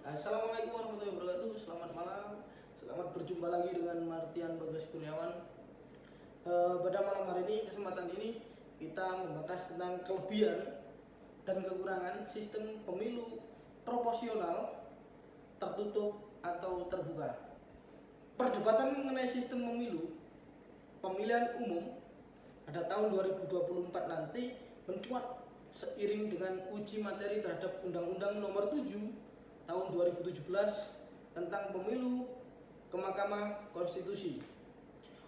Assalamualaikum warahmatullahi wabarakatuh. Selamat malam. Selamat berjumpa lagi dengan Martian Bagas Kurniawan. Pada malam hari ini, kesempatan ini kita membahas tentang kelebihan dan kekurangan sistem pemilu proporsional, tertutup atau terbuka. Perdebatan mengenai sistem pemilu pemilihan umum pada tahun 2024 nanti mencuat seiring dengan uji materi terhadap Undang-Undang Nomor 7 tahun 2017 tentang pemilu ke Mahkamah Konstitusi.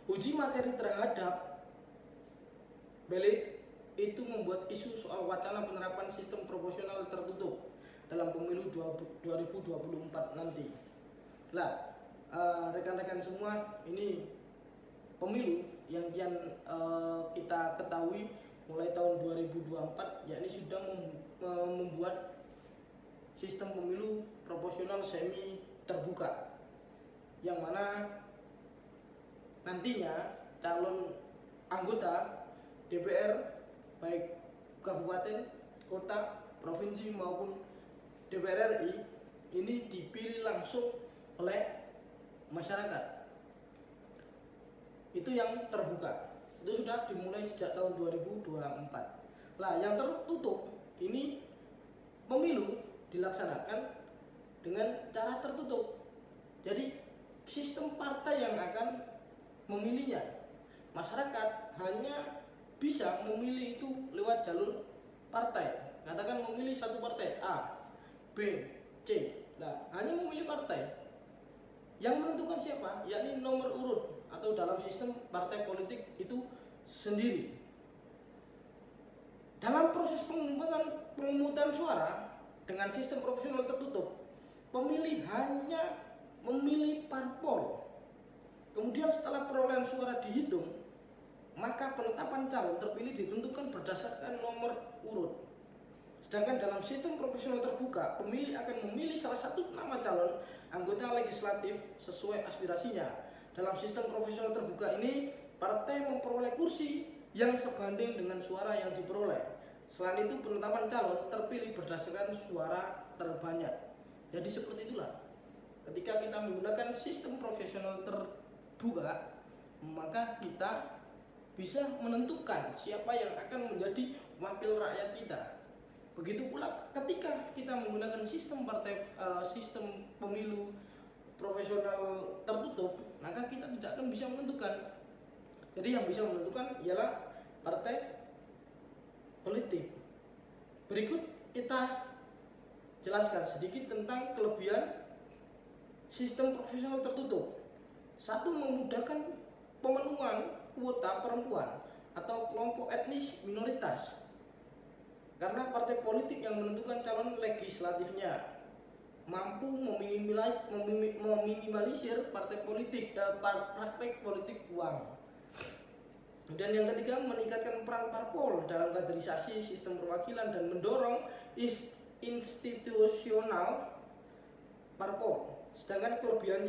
Uji materi terhadap Belit itu membuat isu soal wacana penerapan sistem proporsional tertutup dalam pemilu 2024 nanti. Lah, rekan-rekan semua, ini pemilu yang kian kita ketahui mulai tahun 2024 yakni sudah membuat sistem pemilu proporsional semi terbuka, yang mana nantinya calon anggota DPR baik kabupaten, kota, provinsi maupun DPR RI ini dipilih langsung oleh masyarakat. Itu yang terbuka. Itu sudah dimulai sejak tahun 2024. Lah, yang tertutup ini pemilu dilaksanakan dengan cara tertutup. Jadi sistem partai yang akan memilihnya. Masyarakat hanya bisa memilih itu lewat jalur partai. Katakan memilih satu partai A, B, C. Nah, hanya memilih partai. Yang menentukan siapa? Yakni nomor urut atau dalam sistem partai politik itu sendiri. Dalam proses pemungutan suara dengan sistem proporsional tertutup, pemilih hanya memilih parpol. Kemudian setelah perolehan suara dihitung, maka penetapan calon terpilih ditentukan berdasarkan nomor urut. Sedangkan dalam sistem proporsional terbuka, pemilih akan memilih salah satu nama calon anggota legislatif sesuai aspirasinya. Dalam sistem proporsional terbuka ini, partai memperoleh kursi yang sebanding dengan suara yang diperoleh. Selain itu, penetapan calon terpilih berdasarkan suara terbanyak. Jadi seperti itulah. Ketika kita menggunakan sistem proporsional terbuka, maka kita bisa menentukan siapa yang akan menjadi wakil rakyat kita. Begitu pula ketika kita menggunakan sistem sistem pemilu profesional tertutup, maka kita tidak akan bisa menentukan. Jadi yang bisa menentukan ialah partai politik. Berikut kita jelaskan sedikit tentang kelebihan sistem profesional tertutup. Satu, memudahkan pemenuhan kuota perempuan atau kelompok etnis minoritas. Karena partai politik yang menentukan calon legislatifnya mampu meminimalisir praktek politik uang. Dan yang ketiga, meningkatkan peran parpol dalam kaderisasi sistem perwakilan dan mendorong institusional parpol. Sedangkan kelebihan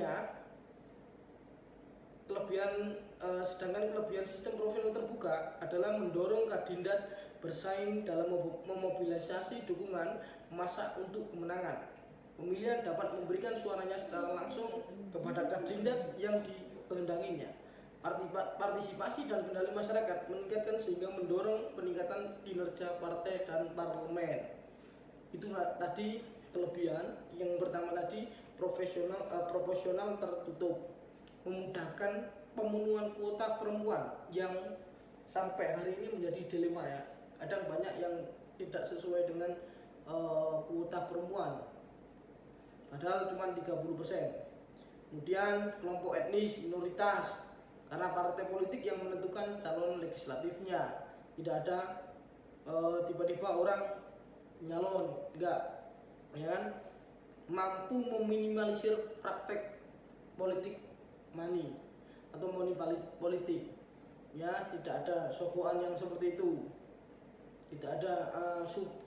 sistem proporsional terbuka adalah mendorong kandidat bersaing dalam memobilisasi dukungan massa untuk kemenangan. Pemilihan dapat memberikan suaranya secara langsung kepada kandidat yang dikehendakinya. Partisipasi dan kendali masyarakat meningkatkan sehingga mendorong peningkatan kinerja partai dan parlemen. Itulah tadi kelebihan. Yang pertama tadi proporsional tertutup, memudahkan pemenuhan kuota perempuan yang sampai hari ini menjadi dilema ya. Kadang banyak yang tidak sesuai dengan kuota perempuan, padahal cuma 30%. Kemudian kelompok etnis minoritas, karena partai politik yang menentukan calon legislatifnya. Tidak ada tiba-tiba orang nyalon, enggak, ya kan? Mampu meminimalisir praktek politik money atau money politik. Ya, tidak ada sogokan yang seperti itu. Tidak ada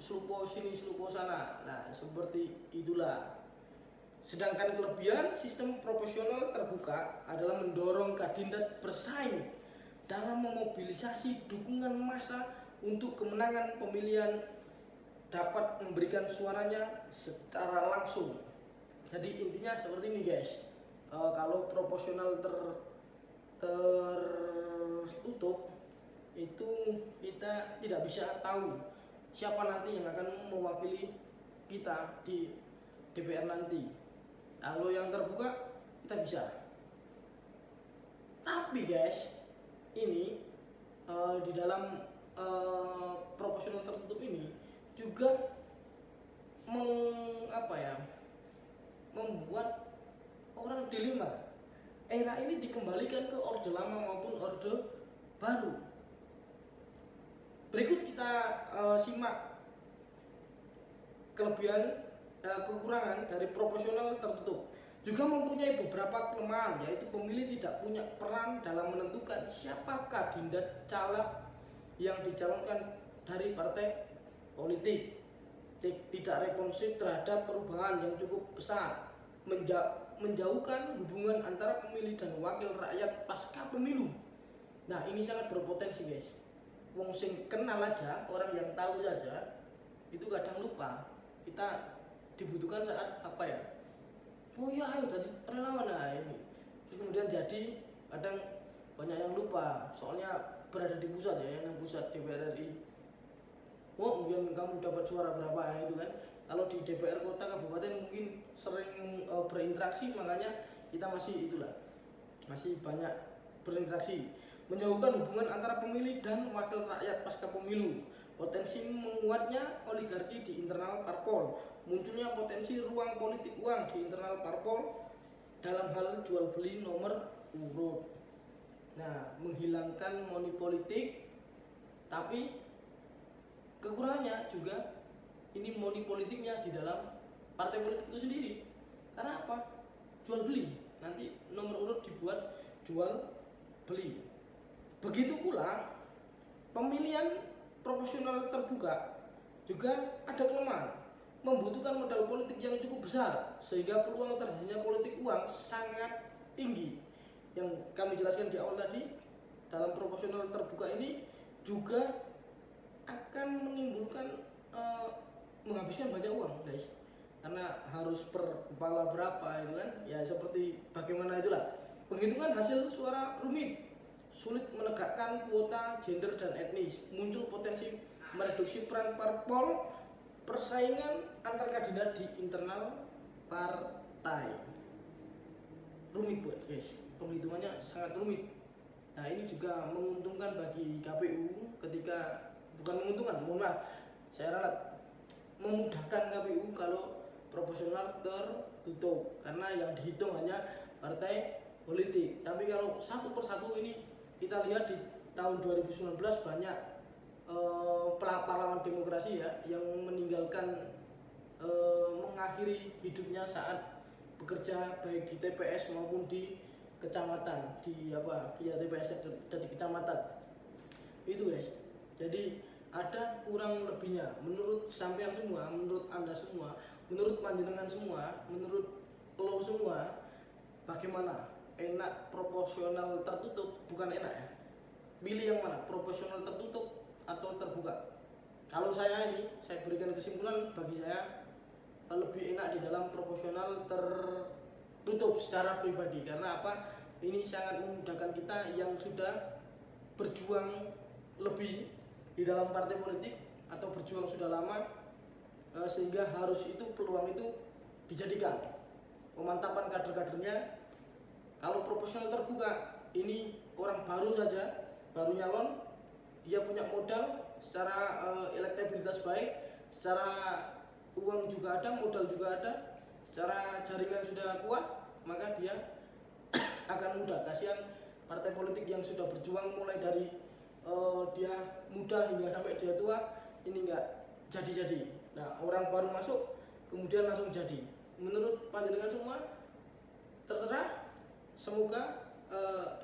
slupo sini slupo sana. Nah, seperti itulah. Sedangkan kelebihan sistem proporsional terbuka adalah mendorong kandidat bersaing dalam memobilisasi dukungan massa untuk kemenangan pemilihan, dapat memberikan suaranya secara langsung. Jadi intinya seperti ini guys. Kalau proporsional tertutup itu kita tidak bisa tahu siapa nanti yang akan mewakili kita di DPR nanti. Kalau yang terbuka kita bisa. Tapi guys, ini di dalam proporsional tertutup ini juga membuat orang dilema. Era ini dikembalikan ke orde lama maupun orde baru. Berikut kita simak kelebihan kekurangan dari proporsional tertutup. Juga mempunyai beberapa kelemahan, yaitu pemilih tidak punya peran dalam menentukan siapa kandidat caleg yang dicalonkan dari partai politik, tidak responsif terhadap perubahan yang cukup besar, menjauhkan hubungan antara pemilih dan wakil rakyat pasca pemilu. Nah, ini sangat berpotensi guys. Wong sing kenal aja, orang yang tahu saja itu kadang lupa kita dibutuhkan saat apa ya, oh ya ayo jadi relawan. Nah ini kemudian jadi kadang banyak yang lupa soalnya berada di pusat ya, yang pusat DPR RI. Oh mungkin kamu dapat suara berapa ya, itu kan. Kalau di DPR kota kabupaten mungkin sering berinteraksi, makanya kita masih masih banyak berinteraksi. Menjauhkan hubungan antara pemilih dan wakil rakyat pasca pemilu. Potensi menguatnya oligarki di internal parpol. Munculnya potensi ruang politik uang di internal parpol dalam hal jual beli nomor urut. Nah, menghilangkan money politik, tapi kekurangannya juga ini money politiknya di dalam partai politik itu sendiri. Karena apa? Jual beli. Nanti nomor urut dibuat jual beli. Begitu pula pemilihan proporsional terbuka juga ada kelemahan, membutuhkan modal politik yang cukup besar sehingga peluang terjadinya politik uang sangat tinggi. Yang kami jelaskan di awal tadi, dalam proporsional terbuka ini juga akan menimbulkan menghabiskan banyak uang guys, karena harus per kepala berapa itu kan ya, seperti bagaimana itulah. Penghitungan hasil suara rumit, sulit menegakkan kuota gender dan etnis, muncul potensi mereduksi peran parpol, persaingan antar kandidat di internal partai. Rumit buat guys, penghitungannya sangat rumit. Nah ini juga menguntungkan bagi KPU ketika, bukan menguntungkan, mohon maaf, saya ralat, memudahkan KPU kalau proporsional tertutup, karena yang dihitung hanya partai politik. Tapi kalau satu persatu ini kita lihat di tahun 2019 banyak pahlawan demokrasi ya yang meninggalkan mengakhiri hidupnya saat bekerja baik di TPS maupun di kecamatan, di TPS dan di kecamatan itu guys. Jadi ada kurang lebihnya menurut sampean semua, menurut Anda semua, menurut panjenengan semua, menurut lo semua, bagaimana? Enak proporsional tertutup? Bukan enak ya, pilih yang mana, proporsional tertutup atau terbuka? Kalau saya berikan kesimpulan, bagi saya lebih enak di dalam proporsional tertutup secara pribadi. Karena apa? Ini sangat memudahkan kita yang sudah berjuang lebih di dalam partai politik atau berjuang sudah lama, sehingga harus itu peluang itu dijadikan pemantapan kader-kadernya. Kalau proporsional terbuka ini orang baru saja, baru nyalon, dia punya modal secara elektabilitas baik, secara uang juga ada, modal juga ada, secara jaringan sudah kuat, maka dia akan mudah. Kasihan partai politik yang sudah berjuang mulai dari dia muda hingga sampai dia tua, ini enggak jadi-jadi. Nah, orang baru masuk kemudian langsung jadi. Menurut panjenengan semua, terserah. Semoga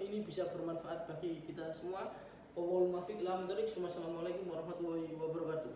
ini bisa bermanfaat bagi kita semua. Wassalamualaikum warahmatullahi wabarakatuh.